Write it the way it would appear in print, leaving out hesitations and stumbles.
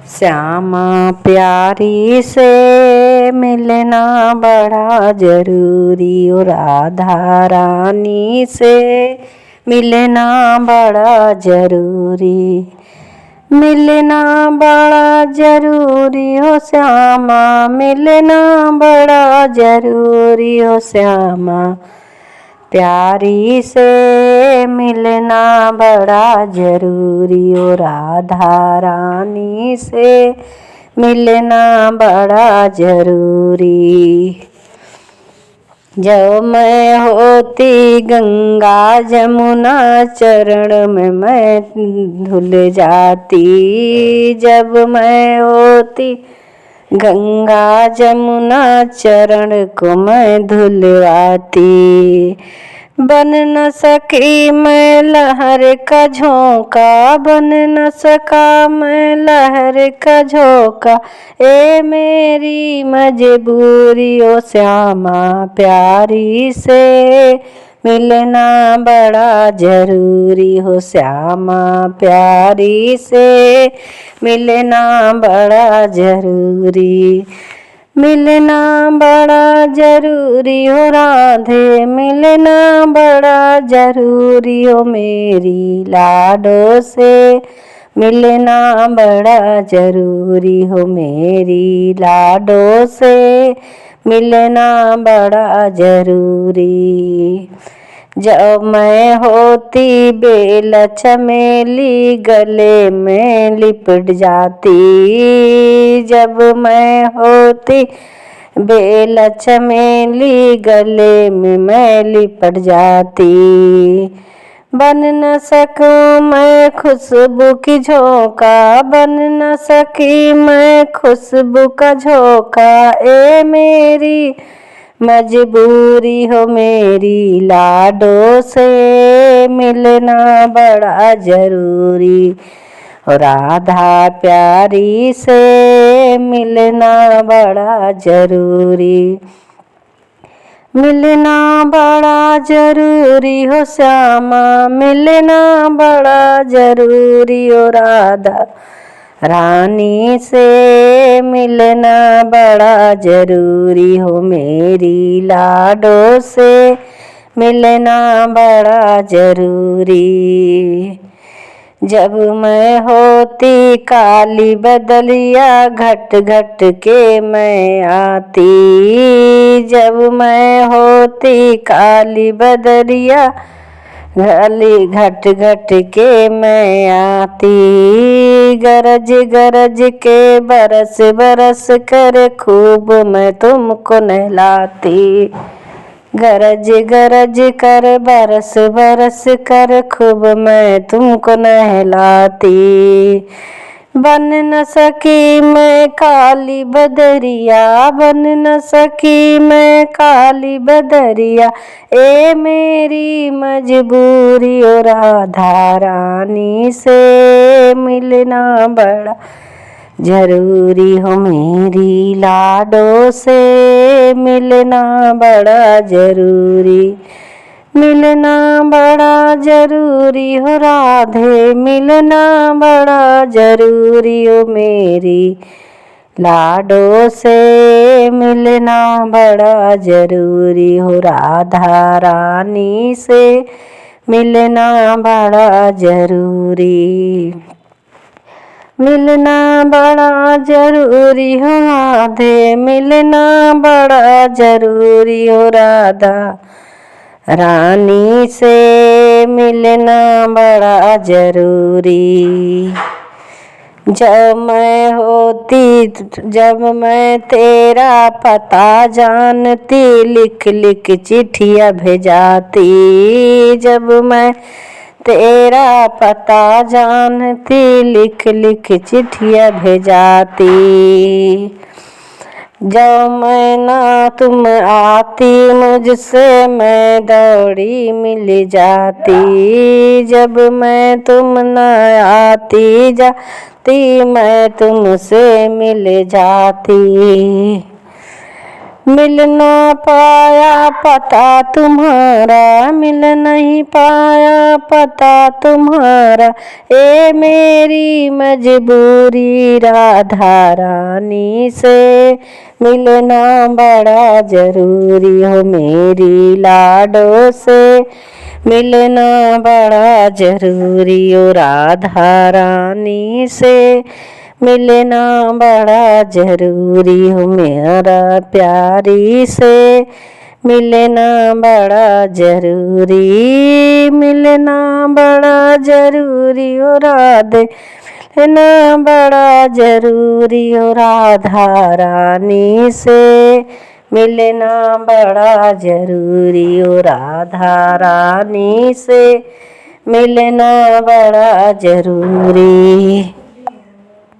श्यामा प्यारी से मिलना बड़ा जरूरी, और राधा रानी से मिलना बड़ा जरूरी, मिलना बड़ा जरूरी हो श्यामा, मिलना बड़ा जरूरी हो श्यामा, प्यारी से मिलना बड़ा जरूरी, हो राधा रानी से मिलना बड़ा जरूरी। जब मैं होती गंगा जमुना चरण में मैं धुल जाती, जब मैं होती गंगा जमुना चरण को मैं धुलवाती, बन न सकी मैं लहर का झोंका, बन न सका मैं लहर का झोंका, ए मेरी मजबूरी ओ श्यामा, प्यारी से मिलना बड़ा जरूरी हो श्यामा, प्यारी से मिलना बड़ा जरूरी, मिलना बड़ा जरूरी हो राधे, मिलना बड़ा जरूरी हो मेरी लाडो से, मिलना बड़ा जरूरी हो मेरी लाडो से, मिलना बड़ा जरूरी। जब मैं होती बेल चमेली गले में लिपट जाती, जब मैं होती बेल चमेली गले में मैं लिपट जाती, बन न सकूं मैं खुशबू की झोंका, बन न सकी मैं खुशबू का झोंका, ए मेरी मजबूरी हो मेरी लाडो से, मिलना बड़ा जरूरी, राधा प्यारी से मिलना बड़ा जरूरी, मिलना बड़ा जरूरी हो श्यामा, मिलना बड़ा जरूरी हो राधा रानी से, मिलना बड़ा जरूरी हो मेरी लाडो से, मिलना बड़ा जरूरी। जब मैं होती काली बदलिया घट घट के मैं आती, जब मैं होती काली बदलिया गली घट घट के मैं आती, गरज गरज के बरस बरस कर खूब मैं तुमको नहलाती, गरज गरज कर बरस बरस कर खूब मैं तुमको नहलाती, बन न सकी मैं काली बदरिया, बन न सकी मैं काली बदरिया, ए मेरी मजबूरी ओ राधा रानी से मिलना बड़ा जरूरी हो मेरी लाडो से, मिलना बड़ा जरूरी, मिलना बड़ा जरूरी हो राधे, मिलना बड़ा जरूरी हो मेरी लाडो से, मिलना बड़ा जरूरी हो राधा रानी से, मिलना बड़ा जरूरी, मिलना बड़ा जरूरी हो राधे, मिलना बड़ा जरूरी हो राधा रानी से, मिलना बड़ा जरूरी। जब मैं होती, जब मैं तेरा पता जानती, लिख लिख चिट्ठियाँ भेजाती, जब मैं तेरा पता जानती, लिख लिख चिट्ठियाँ भेजाती, जब मैं ना तुम आती मुझसे मैं दौड़ी मिल जाती, जब मैं तुम न आती जाती मैं तुमसे मिल जाती, मिल ना पाया पता तुम्हारा, मिल नहीं पाया पता तुम्हारा, ए मेरी मजबूरी राधा रानी से मिलना बड़ा जरूरी हो मेरी लाडो से, मिलना बड़ा जरूरी हो राधा रानी से, मिलना बड़ा जरूरी हो मेरा प्यारी से, मिलना बड़ा जरूरी, मिलना बड़ा जरूरी हो राधे, मिलना बड़ा जरूरी हो राधा रानी से, मिलना बड़ा जरूरी हो राधा रानी से, मिलना बड़ा जरूरी।